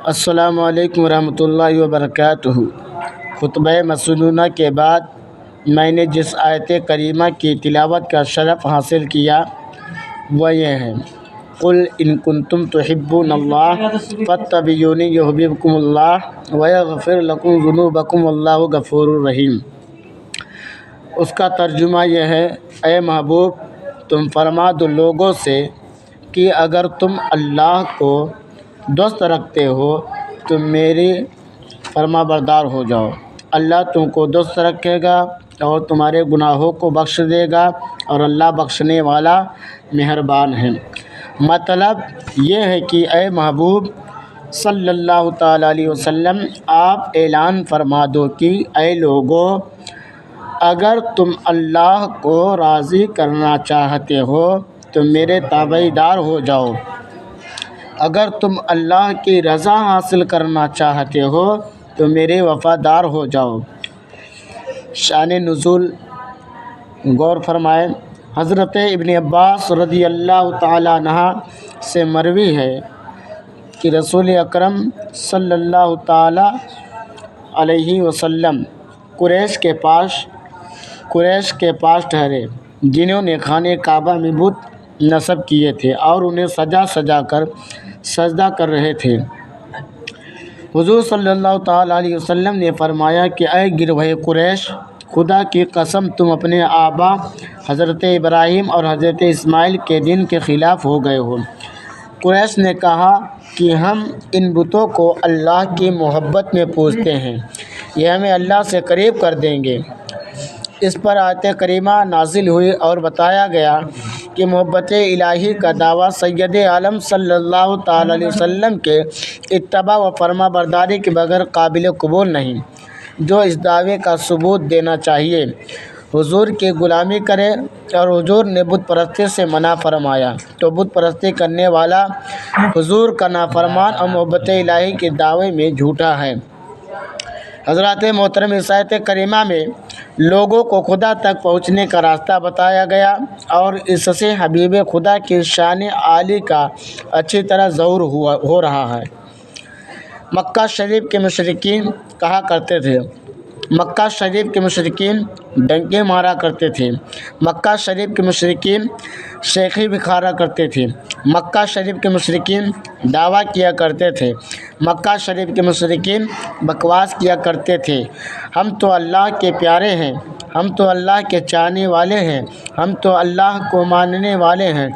السلام علیکم ورحمۃ اللہ وبرکاتہ۔ خطبہ مسنونہ کے بعد میں نے جس آیت کریمہ کی تلاوت کا شرف حاصل کیا وہ یہ ہے: قل ان کنتم تحبون اللہ فاتبعونی یحببکم اللہ ویغفر لکم ذنوبکم واللہ غفور رحیم۔ اس کا ترجمہ یہ ہے: اے محبوب، تم فرما دو لوگوں سے کہ اگر تم اللہ کو دوست رکھتے ہو تو میری فرما بردار ہو جاؤ، اللہ تم کو دوست رکھے گا اور تمہارے گناہوں کو بخش دے گا، اور اللہ بخشنے والا مہربان ہے۔ مطلب یہ ہے کہ اے محبوب صلی اللہ تعالیٰ علیہ وسلم، آپ اعلان فرما دو کہ اے لوگو، اگر تم اللہ کو راضی کرنا چاہتے ہو تو میرے تابعدار ہو جاؤ، اگر تم اللہ کی رضا حاصل کرنا چاہتے ہو تو میرے وفادار ہو جاؤ۔ شان نزول غور فرمائیں۔ حضرت ابن عباس رضی اللہ تعالیٰ عنہ سے مروی ہے کہ رسول اکرم صلی اللہ تعالیٰ علیہ وسلم قریش کے پاس ٹھہرے، جنہوں نے خانہ کعبہ میں بت نصب کیے تھے اور انہیں سجا سجا کر سجدہ کر رہے تھے۔ حضور صلی اللہ تعالیٰ علیہ وسلم نے فرمایا کہ اے گروہ قریش، خدا کی قسم تم اپنے آبا حضرت ابراہیم اور حضرت اسماعیل کے دین کے خلاف ہو گئے ہو۔ قریش نے کہا کہ ہم ان بتوں کو اللہ کی محبت میں پوجتے ہیں، یہ ہمیں اللہ سے قریب کر دیں گے۔ اس پر آیت کریمہ نازل ہوئی اور بتایا گیا کہ محبت الہی کا دعویٰ سید عالم صلی اللہ تعالیٰ علیہ وسلم کے اتباع و فرما برداری کے بغیر قابل قبول نہیں۔ جو اس دعوے کا ثبوت دینا چاہیے، حضور کی غلامی کرے، اور حضور نے بت پرستی سے منع فرمایا تو بت پرستی کرنے والا حضور کا نافرمان اور محبت الہی کے دعوے میں جھوٹا ہے۔ حضرات محترم، اس آیت کریمہ میں لوگوں کو خدا تک پہنچنے کا راستہ بتایا گیا اور اس سے حبیب خدا کی شان عالی کا اچھی طرح ظہور ہو رہا ہے۔ مکہ شریف کے مشرکین کہا کرتے تھے، مکہ شریف کے مشرکین ڈنکے مارا کرتے تھے، مکہ شریف کے مشرکین شیخی بکھارا کرتے تھے، مکہ شریف کے مشرکین دعویٰ کیا کرتے تھے، مکہ شریف کے مشرکین بکواس کیا کرتے تھے۔ ہم تو اللہ کے پیارے ہیں، ہم تو اللہ کے چاہنے والے ہیں، ہم تو اللہ کو ماننے والے ہیں۔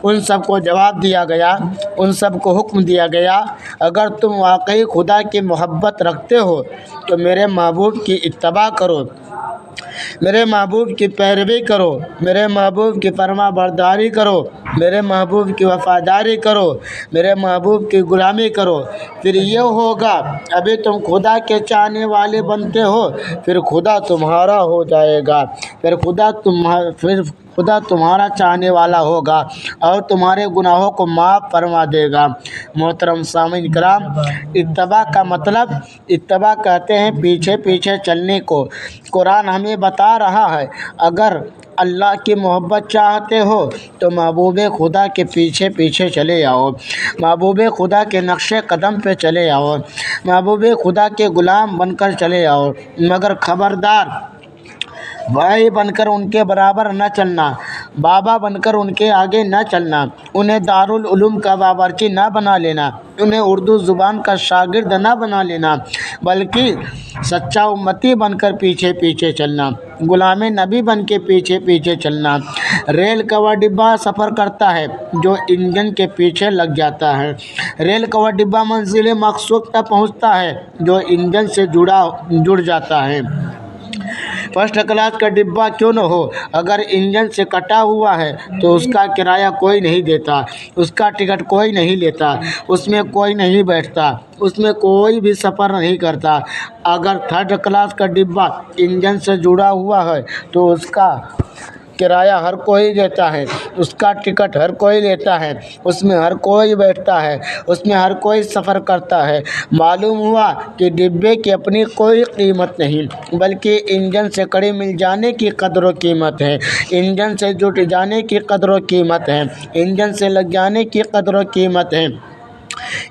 ان سب کو جواب دیا گیا، ان سب کو حکم دیا گیا، اگر تم واقعی خدا کی محبت رکھتے ہو تو میرے محبوب کی اتباع کرو، میرے محبوب کی پیروی کرو، میرے محبوب کی فرما برداری کرو، میرے محبوب کی وفاداری کرو، میرے محبوب کی غلامی کرو، پھر یہ ہوگا ابھی تم خدا کے چاہنے والے بنتے ہو، پھر خدا تمہارا ہو جائے گا، پھر خدا تمہارا چاہنے والا ہوگا اور تمہارے گناہوں کو معاف فرما دے گا۔ محترم سامعین کرام، اتباع کا مطلب، اتباع کہتے ہیں پیچھے پیچھے چلنے کو۔ قرآن ہمیں بتا رہا ہے، اگر اللہ کی محبت چاہتے ہو تو محبوب خدا کے پیچھے پیچھے چلے آؤ، محبوب خدا کے نقش قدم پہ چلے آؤ، محبوب خدا کے غلام بن کر چلے آؤ، مگر خبردار، بھائی بن کر ان کے برابر نہ چلنا، بابا بن کر ان کے آگے نہ چلنا، انہیں دارالعلوم کا باورچی نہ بنا لینا، انہیں اردو زبان کا شاگرد نہ بنا لینا، بلکہ سچا امتی بن کر پیچھے پیچھے چلنا، غلام نبی بن کے پیچھے پیچھے چلنا۔ ریل کا وہ ڈبہ سفر کرتا ہے جو انجن کے پیچھے لگ جاتا ہے، ریل کا وہ ڈبہ منزل مقصود تک پہنچتا ہے جو انجن سے جڑ جاتا ہے۔ فرسٹ کلاس کا ڈبہ کیوں نہ ہو، اگر انجن سے کٹا ہوا ہے تو اس کا کرایہ کوئی نہیں دیتا، اس کا ٹکٹ کوئی نہیں لیتا، اس میں کوئی نہیں بیٹھتا، اس میں کوئی بھی سفر نہیں کرتا۔ اگر تھرڈ کلاس کا ڈبہ انجن سے جڑا ہوا ہے تو اس کا کرایہ ہر کوئی دیتا ہے، اس کا ٹکٹ ہر کوئی لیتا ہے، اس میں ہر کوئی بیٹھتا ہے، اس میں ہر کوئی سفر کرتا ہے۔ معلوم ہوا کہ ڈبے کی اپنی کوئی قیمت نہیں، بلکہ انجن سے کڑی مل جانے کی قدر و قیمت ہے، انجن سے جٹ جانے کی قدر و قیمت ہے، انجن سے لگ جانے کی قدر و قیمت ہے۔